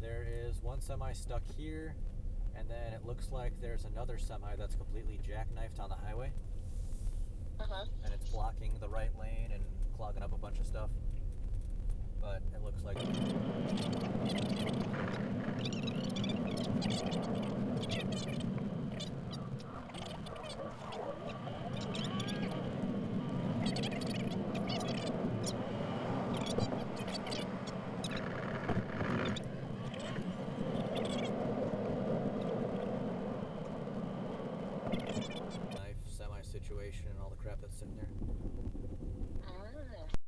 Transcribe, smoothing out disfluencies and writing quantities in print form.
There is one semi stuck here, and then it looks like there's another semi that's completely jackknifed on the highway. And it's blocking the right lane and clogging up a bunch of stuff. But it looks like knife semi situation and all the crap that's sitting there.